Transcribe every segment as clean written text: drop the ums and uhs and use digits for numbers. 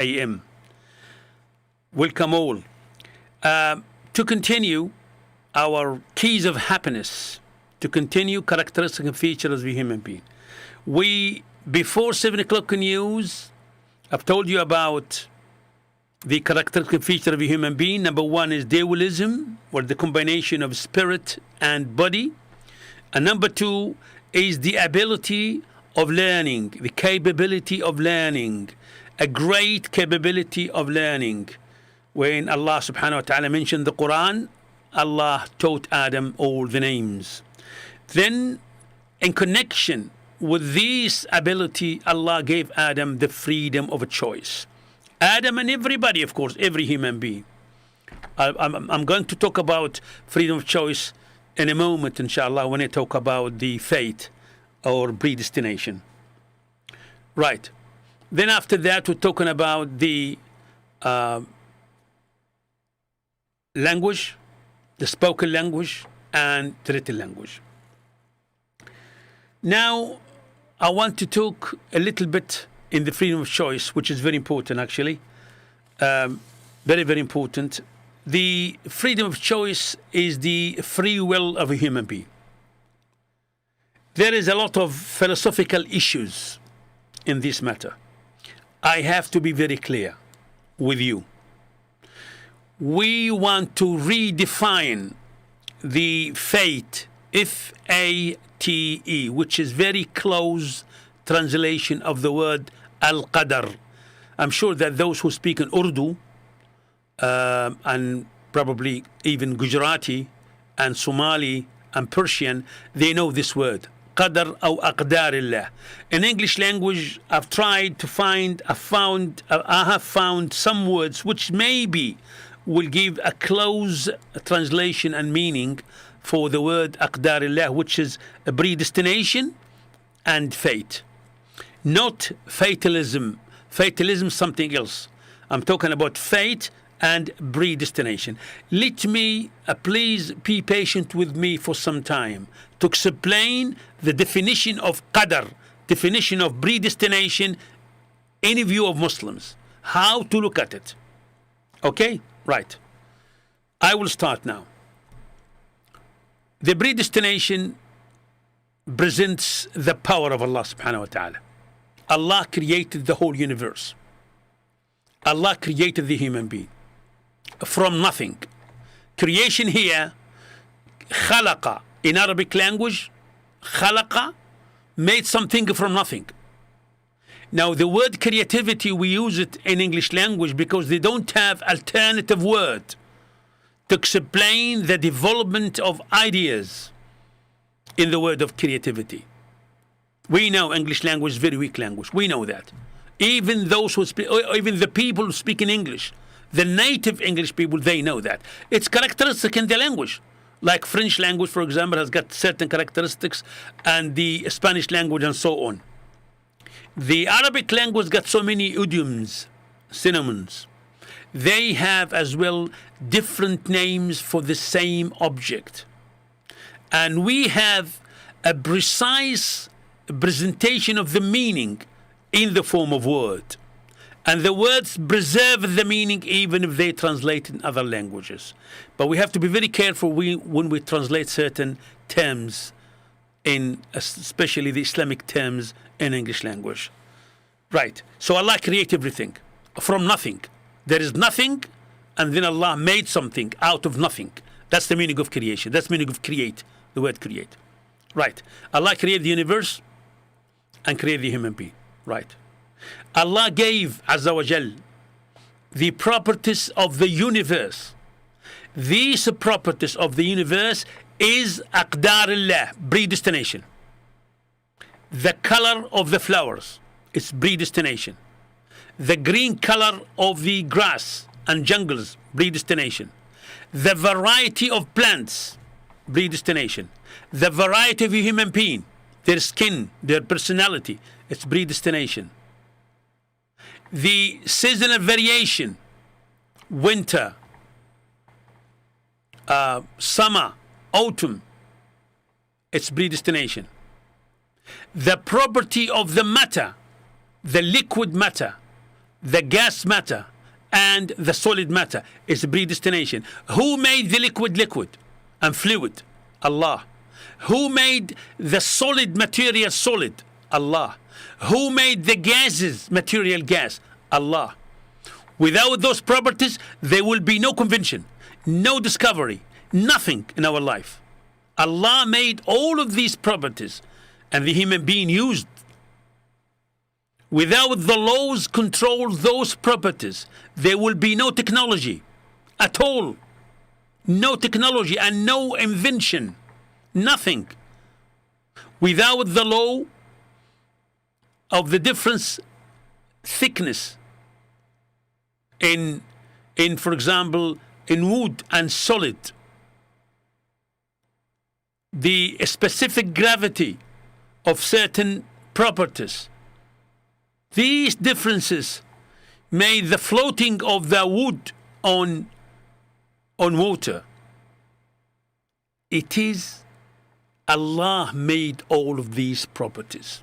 AM. Welcome all. To continue our keys of happiness, to continue characteristic and features of a human being. Before 7 o'clock news, I've told you about the characteristic feature of a human being. Number one is dualism, or the combination of spirit and body. And number two is the ability of learning, the capability of learning, a great capability of learning. When Allah subhanahu wa ta'ala mentioned the Quran, Allah taught Adam all the names. Then, in connection with this ability, Allah gave Adam the freedom of a choice. Adam and everybody, of course, every human being. I'm going to talk about freedom of choice in a moment, inshallah, when I talk about the fate or predestination. Right. Then after that, we're talking about the language, the spoken language, and the written language. Now, I want to talk a little bit in the freedom of choice, which is very important, actually. Very, very important. The freedom of choice is the free will of a human being. There is a lot of philosophical issues in this matter. I have to be very clear with you. We want to redefine the fate, F-A-T-E, which is very close translation of the word al-qadar. I'm sure that those who speak in Urdu and probably even Gujarati and Somali and Persian, they know this word, qadar or aqdarillah. In English language, I have found some words which maybe will give a close translation and meaning for the word aqdarillah, which is a predestination and fate. Not fatalism. Fatalism is something else. I'm talking about fate and predestination. Let me, please be patient with me for some time to explain the definition of qadar, definition of predestination, any view of Muslims, how to look at it. Okay? Right. I will start now. The predestination presents the power of Allah subhanahu wa ta'ala. Allah created the whole universe. Allah created the human being from nothing. Creation here, khalaqa, in Arabic language, khalaqa, made something from nothing. Now, the word creativity, we use it in English language because they don't have alternative word to explain the development of ideas in the word of creativity. We know English language is very weak language. We know that. Even those who speak, even the people who speak in English, the native English people, they know that. It's characteristic in the language. Like French language, for example, has got certain characteristics, and the Spanish language and so on. The Arabic language got so many idioms, synonyms. They have as well different names for the same object. And we have a precise presentation of the meaning in the form of word. And the words preserve the meaning even if they translate in other languages. But we have to be very careful when we translate certain terms, especially the Islamic terms in English language. Right. So Allah created everything from nothing. There is nothing, and then Allah made something out of nothing. That's the meaning of creation. That's the meaning of create, the word create. Right. Allah created the universe and created the human being. Right. Allah gave, Azza wa Jal, the properties of the universe. These properties of the universe is aqdarillah, predestination. The color of the flowers is predestination. The green color of the grass and jungles, predestination. The variety of plants, predestination. The variety of a human being, their skin, their personality, it's predestination. The seasonal variation, winter, summer, autumn, it's predestination. The property of the matter, the liquid matter, the gas matter and the solid matter is predestination. Who made the liquid and fluid? Allah. Who made the solid material solid? Allah. Who made the gases material gas? Allah. Without those properties, there will be no convention, no discovery, nothing in our life. Allah made all of these properties, and the human being used. Without the laws control those properties, there will be no technology at all. No technology and no invention. Nothing. Without the law of the difference thickness in for example, in wood and solid, the specific gravity of certain properties, these differences made the floating of the wood on water. It is Allah made all of these properties.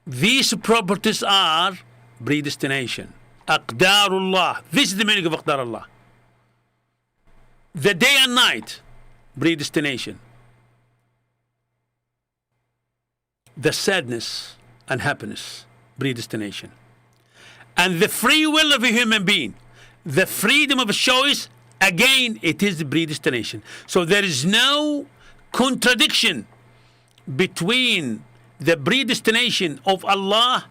These properties are predestination. Aqdarullah. This is the meaning of Aqdarullah. The day and night, predestination. The sadness and happiness, predestination. And the free will of a human being, the freedom of choice, again, it is predestination. So there is no contradiction between the predestination of Allah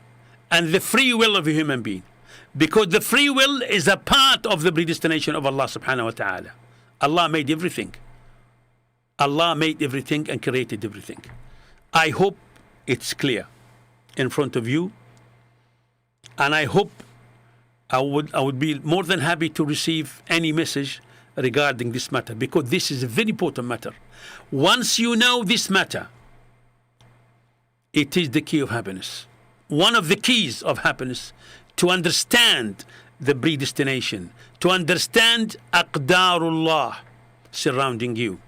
and the free will of a human being, because the free will is a part of the predestination of Allah subhanahu wa ta'ala. Allah made everything. Allah made everything and created everything. I hope it's clear in front of you, and I hope I would be more than happy to receive any message regarding this matter, because this is a very important matter. Once you know this matter, it is the key of happiness. One of the keys of happiness, to understand the predestination, to understand Aqdarullah surrounding you.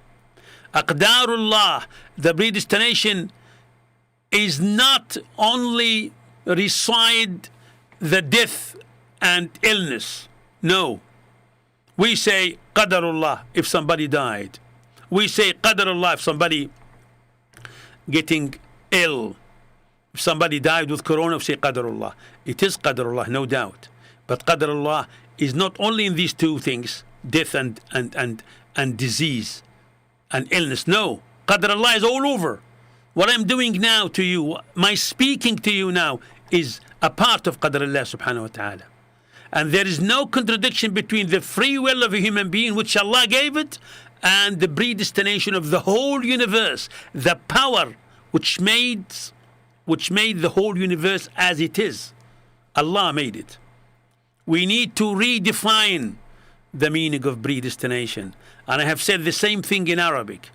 Aqdarullah, the predestination, is not only reside the death and illness. No. We say Qadarullah if somebody died. We say Qadarullah if somebody getting ill. If somebody died with corona, we say Qadarullah. It is Qadarullah, no doubt. But Qadarullah is not only in these two things, death and disease and illness. No. Qadarullah is all over. What I'm doing now to you, my speaking to you now, is a part of Qadarullah subhanahu wa ta'ala. And there is no contradiction between the free will of a human being, which Allah gave it, and the predestination of the whole universe, the power which made the whole universe as it is. Allah made it. We need to redefine the meaning of predestination. And I have said the same thing in Arabic.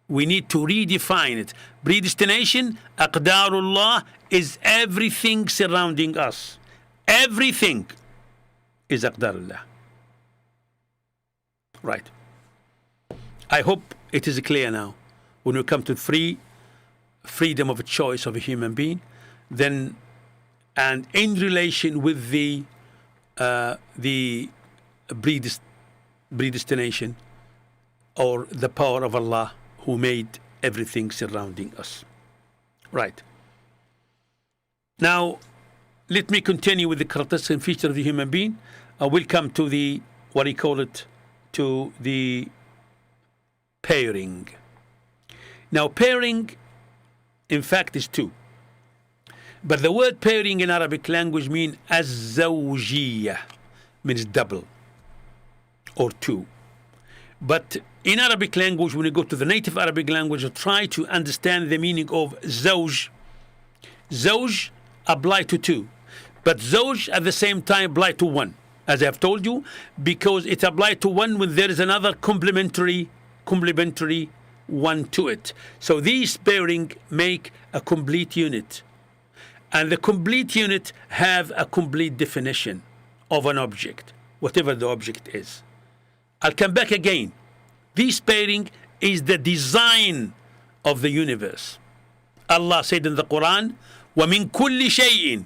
We need to redefine it. Predestination, Aqdarullah, is everything surrounding us. Everything is Aqdarullah. Right. I hope it is clear now. When we come to freedom of choice of a human being, then, and in relation with the predestination or the power of Allah who made everything surrounding us. Right. Now, let me continue with the characteristic and feature of the human being. We'll come to the, what do you call it, to the pairing. Now, pairing, in fact, is two. But the word pairing in Arabic language means az-zawjiyah, means double or two. But in Arabic language, when you go to the native Arabic language, you try to understand the meaning of zawj. Zawj apply to two, but zawj at the same time apply to one, as I have told you, because it applies to one when there is another complementary one to it. So these pairing make a complete unit, and the complete unit have a complete definition of an object, whatever the object is. I'll come back again. This pairing is the design of the universe. Allah said in the Quran, وَمِن كُلِّ شَيْءٍ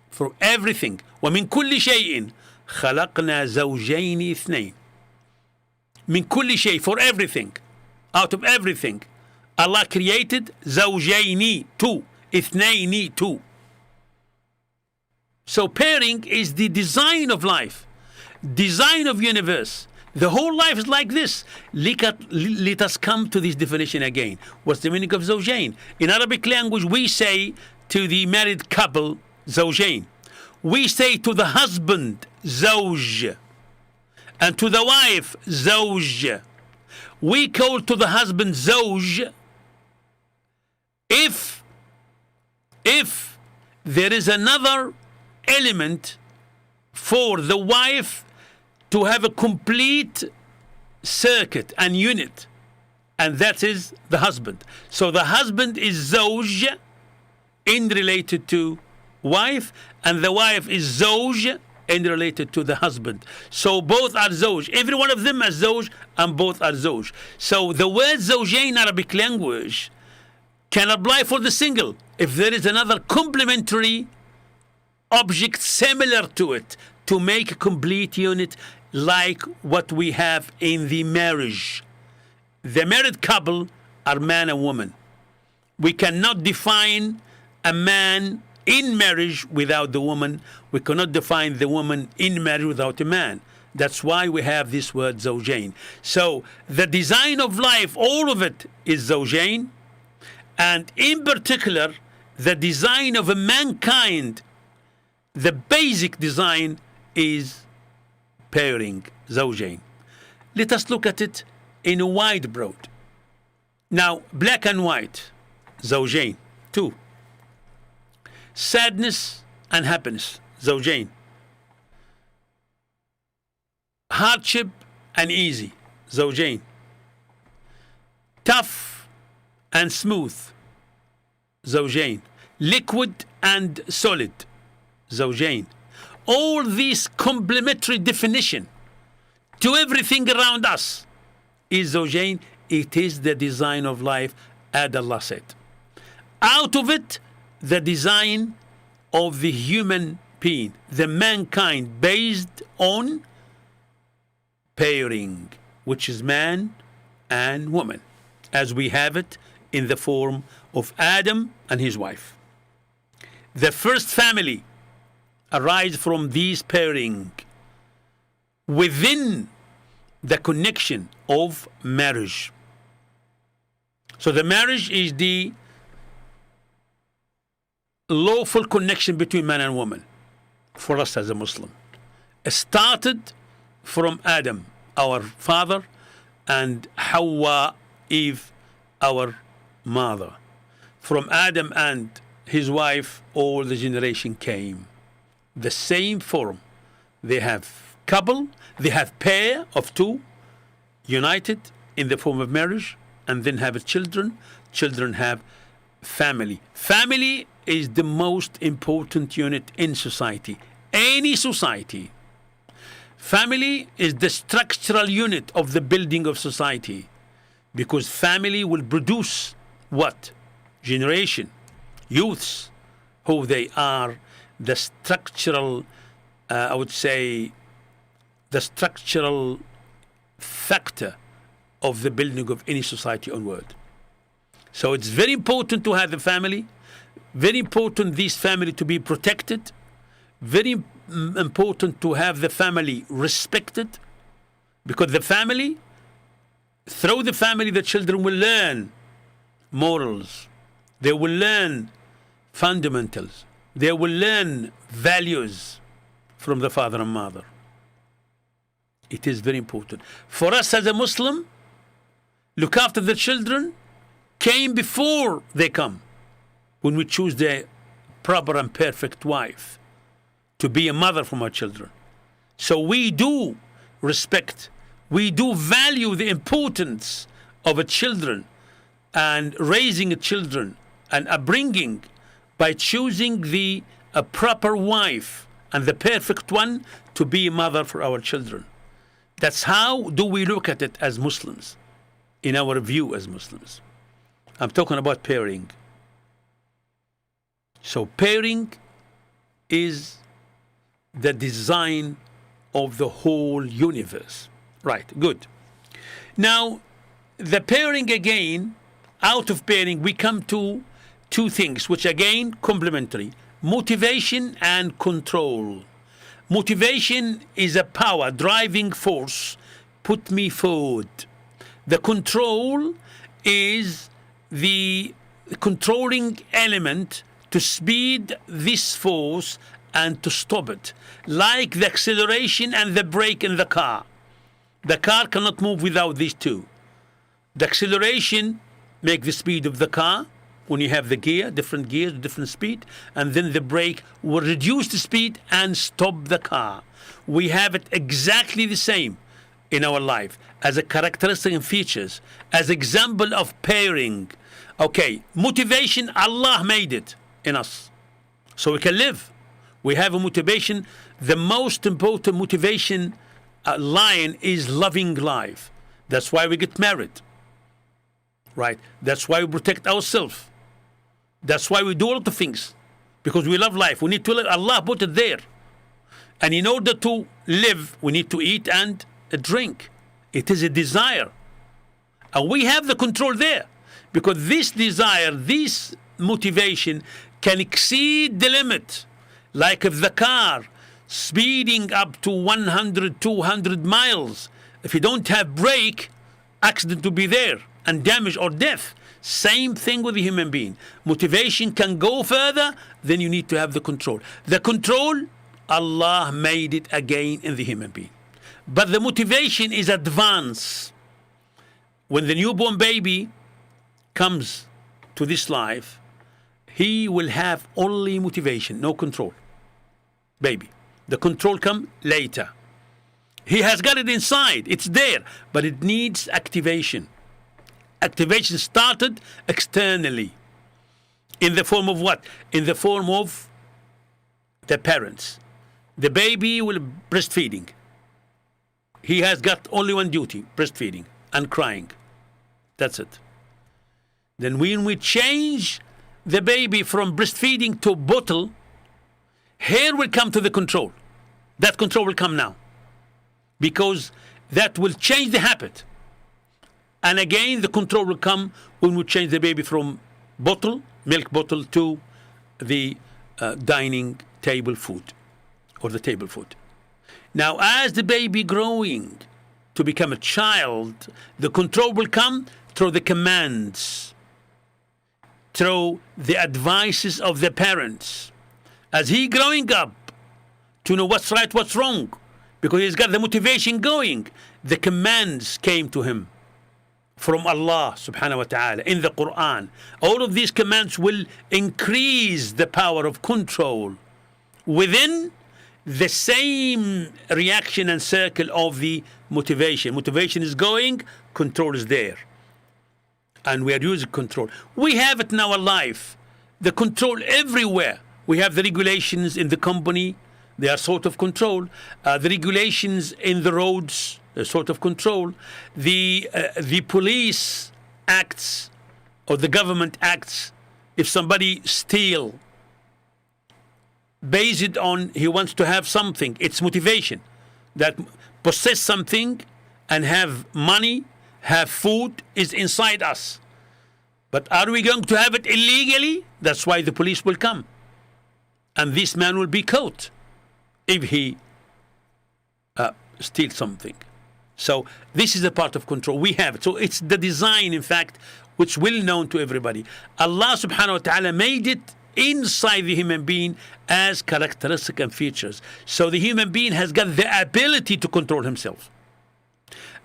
For everything. ومن كل شيء خلقنا زوجين اثنين. من كل شيء, for everything. Out of everything. Allah created زوجين, two. اثنين, two. So pairing is the design of life, design of universe. The whole life is like this. Let us come to this definition again. What's the meaning of زوجين? In Arabic language, we say to the married couple, زوجين. We say to the husband, زوج. And to the wife, زوج. We call to the husband, زوج, if there is another element for the wife to have a complete circuit and unit, and that is the husband. So the husband is زوج in related to wife, and the wife is زوج in related to the husband. So both are زوج. Every one of them is زوج, and both are زوج. So the word زوجين in Arabic language can apply for the single if there is another complementary object similar to it to make a complete unit, like what we have in the marriage. The married couple are man and woman. We cannot define a man in marriage without the woman. We cannot define the woman in marriage without a man. That's why we have this word زوجين. So the design of life, all of it is زوجين. And in particular, the design of a mankind, the basic design is pairing, زوجين. Let us look at it in a wide broad. Now, black and white, زوجين, two. Sadness and happiness, زوجين. Hardship and easy, زوجين. Tough and smooth, زوجين. Liquid and solid, زوجين. All these complementary definition to everything around us is زوجين. It is the design of life, as Allah said. Out of it, the design of the human being, the mankind, based on pairing, which is man and woman, as we have it in the form of Adam and his wife. The first family arise from these pairing within the connection of marriage. So the marriage is the lawful connection between man and woman for us as a Muslim. It started from Adam, our father, and Hawa, Eve, our mother. From Adam and his wife, all the generation came. The same form. They have couple, they have pair of two united in the form of marriage, and then have children. Children have family. Family is the most important unit in society. Any society. Family is the structural unit of the building of society, because family will produce what? Generation, youths, who they are the structural, I would say, the structural factor of the building of any society onward. So it's very important to have a family, very important this family to be protected, very important to have the family respected, because the family, through the family, the children will learn morals, they will learn fundamentals, they will learn values from the father and mother. It is very important. For us as a Muslim, look after the children came before they come, when we choose the proper and perfect wife to be a mother for our children. So we do respect, we do value the importance of a children and raising a children and upbringing by choosing a proper wife and the perfect one to be a mother for our children. That's how do we look at it as Muslims, in our view as Muslims. I'm talking about pairing. So pairing is the design of the whole universe. Right, good. Now, the pairing again, out of pairing, we come to two things, which again, complementary: motivation and control. Motivation is a power, driving force, put me forward. The control is the controlling element to speed this force and to stop it, like the acceleration and the brake in the car. The car cannot move without these two. The acceleration make the speed of the car when you have the gear, different gears, different speed, and then the brake will reduce the speed and stop the car. We have it exactly the same in our life as a characteristic and features, as example of pairing. Okay, motivation, Allah made it in us so we can live. We have a motivation. The most important motivation line is loving life. That's why we get married, right? That's why we protect ourselves. That's why we do a lot of things, because we love life. We need to live. Allah put it there. And in order to live, we need to eat and drink. It is a desire. And we have the control there, because this desire, this motivation can exceed the limit. Like if the car speeding up to 100, 200 miles, if you don't have brake, accident will be there and damage or death. Same thing with the human being. Motivation can go further, then you need to have the control. The control, Allah made it again in the human being. But the motivation is advanced. When the newborn baby comes to this life, he will have only motivation, no control. Baby. The control come later. He has got it inside. It's there. But it needs activation. Activation started externally. In the form of what? In the form of the parents. The baby will breastfeeding. He has got only one duty, breastfeeding and crying. That's it. Then when we change the baby from breastfeeding to bottle, here will come to the control. That control will come now, because that will change the habit. And again, the control will come when we change the baby from bottle, milk bottle, to the dining table food, or the table food. Now, as the baby growing to become a child, the control will come through the commands, through the advices of the parents. As he growing up to know what's right, what's wrong, because he's got the motivation going, the commands came to him from Allah subhanahu wa ta'ala in the Quran. All of these commands will increase the power of control within the same reaction and circle of the motivation. Motivation is going, control is there. And we are using control. We have it in our life. The control everywhere. We have the regulations in the company. They are sort of control. The regulations in the roads, a sort of control. The police acts, or the government acts. If somebody steal, based on he wants to have something, it's motivation. That possess something and have money, have food is inside us. But are we going to have it illegally? That's why the police will come. And this man will be caught if he steals something. So this is a part of control. We have it. So it's the design, in fact, which will known to everybody. Allah subhanahu wa ta'ala made it inside the human being as characteristic and features. So the human being has got the ability to control himself.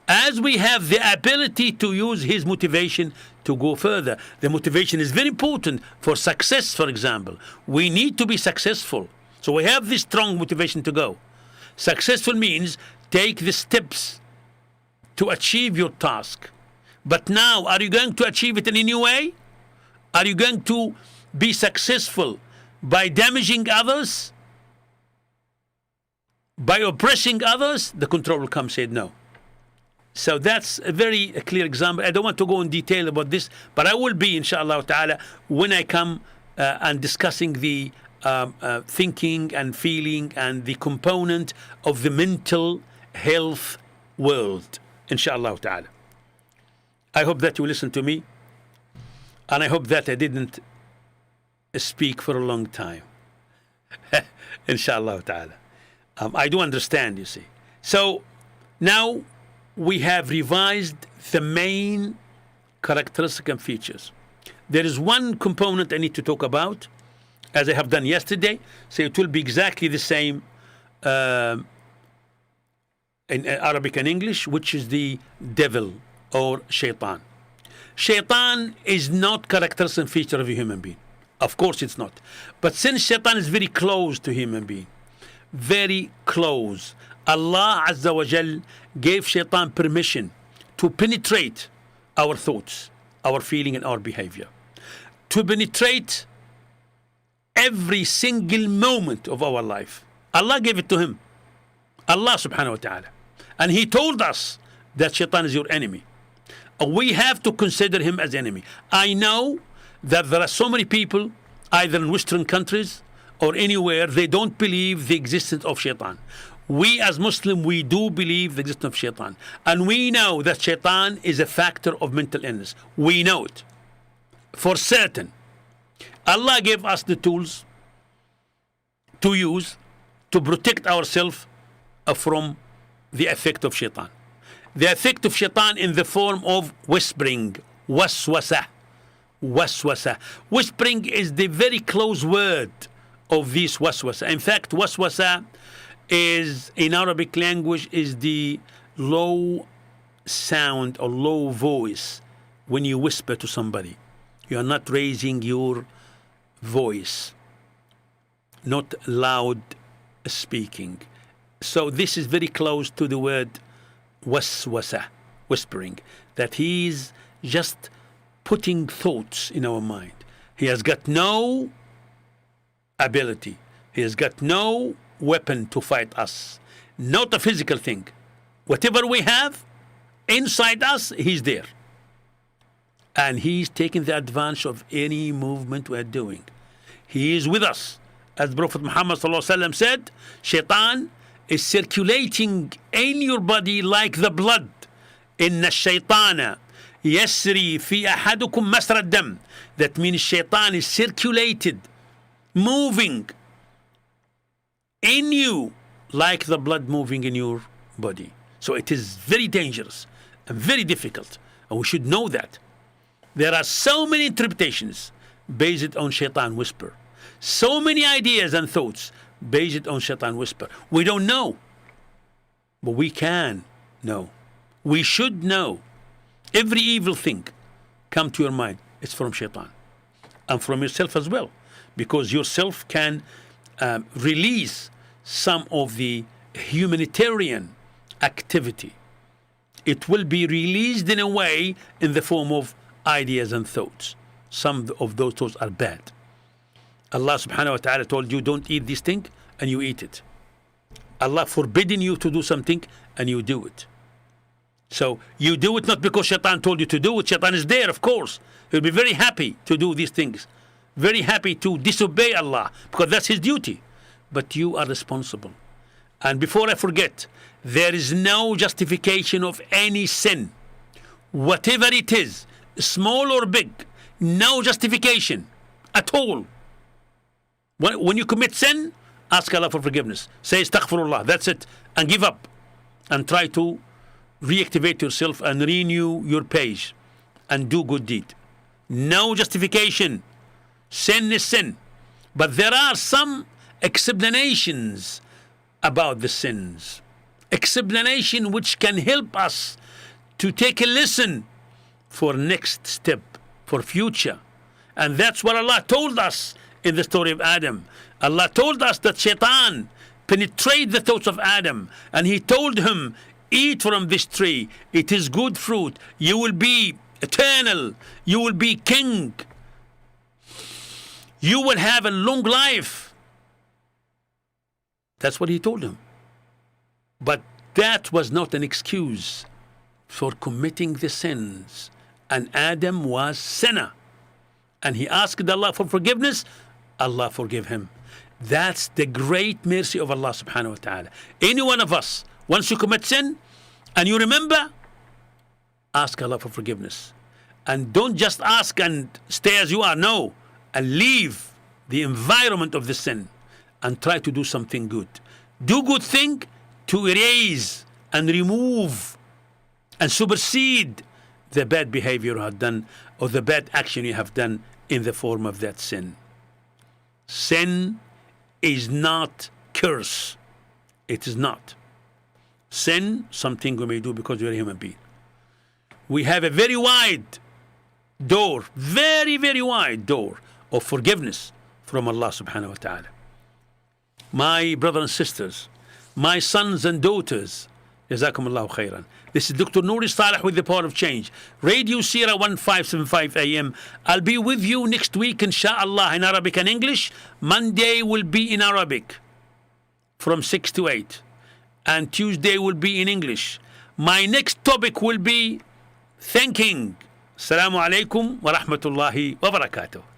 As we have the ability to use his motivation to go further. The motivation is very important for success, for example. We need to be successful. So we have this strong motivation to go. Successful means take the steps to achieve your task. But now, are you going to achieve it in a new way? Are you going to be successful by damaging others? By oppressing others? The control will come, said no. So that's a very clear example. I don't want to go in detail about this, but I will be, inshallah ta'ala, when I come and discussing the thinking and feeling and the component of the mental health world, inshallah ta'ala. I hope that you listen to me, and I hope that I didn't speak for a long time. Inshallah ta'ala. I do understand, you see. So now we have revised the main characteristic and features. There is one component I need to talk about, as I have done yesterday, so it will be exactly the same in Arabic and English, which is the devil or shaitan. Shaitan is not characteristic and feature of a human being. Of course it's not. But since shaitan is very close to human being, very close, Allah Azza wa Jal gave shaitan permission to penetrate our thoughts, our feeling and our behavior, to penetrate every single moment of our life. Allah gave it to him, Allah subhanahu wa ta'ala. And he told us that shaitan is your enemy. We have to consider him as enemy. I know that there are so many people, either in Western countries or anywhere, they don't believe the existence of shaitan. We as Muslims, we do believe the existence of shaitan. And we know that shaitan is a factor of mental illness. We know it for certain. Allah gave us the tools to use to protect ourselves from the effect of shaitan. The effect of shaitan in the form of whispering, waswasa. Waswasa. Whispering is the very close word of this waswasa. In fact, waswasa is, in Arabic language, is the low sound or low voice when you whisper to somebody. You are not raising your voice, not loud speaking. So this is very close to the word waswasa, whispering, that he's just putting thoughts in our mind. He has got no ability. He has got no weapon to fight us. Not a physical thing. Whatever we have inside us, he's there. And he's taking the advantage of any movement we're doing. He is with us. As Prophet Muhammad ﷺ said, shaitan is circulating in your body like the blood. Inna shaitana yasri fi ahadukum masra dam. That means shaitan is circulated, moving in you like the blood moving in your body. So it is very dangerous and very difficult, and we should know that. There are so many interpretations based on shaitan whisper, so many ideas and thoughts based on shaitan whisper. We don't know, but we can know. We should know. Every evil thing come to your mind, it's from shaitan, and from yourself as well, because yourself can release some of the humanitarian activity. It will be released in a way in the form of ideas and thoughts. Some of those thoughts are bad. Allah subhanahu wa ta'ala told you, don't eat this thing, and you eat it. Allah forbidden you to do something, and you do it. So you do it not because shaitan told you to do it. Shaitan is there, of course. He'll be very happy to do these things, very happy to disobey Allah, because that's his duty. But you are responsible. And before I forget, there is no justification of any sin, whatever it is, small or big. No justification at all. When you commit sin, ask Allah for forgiveness. Say astaghfirullah, that's it, and give up, and try to reactivate yourself and renew your page and do good deed. No justification. Sin is sin. But there are some explanations about the sins. Explanation which can help us to take a lesson for next step, for future. And that's what Allah told us in the story of Adam. Allah told us that shaitan penetrated the thoughts of Adam, and he told him, eat from this tree. It is good fruit. You will be eternal. You will be king. You will have a long life. That's what he told him. But that was not an excuse for committing the sins. And Adam was sinner. And he asked Allah for forgiveness. Allah forgave him. That's the great mercy of Allah subhanahu wa ta'ala. Any one of us, once you commit sin and you remember, ask Allah for forgiveness. And don't just ask and stay as you are. No. And leave the environment of the sin and try to do something good. Do good thing to erase and remove and supersede the bad behavior you have done or the bad action you have done in the form of that sin. Sin is not curse. It is not. Sin, something we may do because we are a human being. We have a very wide door, very, very wide door of forgiveness from Allah subhanahu wa ta'ala. My brothers and sisters, my sons and daughters, Jazakumullahu khairan. This is Dr. Nouri Saleh with the Power of Change. Radio Seerah 1575am. I'll be with you next week, inshallah, in Arabic and English. Monday will be in Arabic from 6 to 8. And Tuesday will be in English. My next topic will be thanking. Assalamu alaikum wa rahmatullahi wa barakatuh.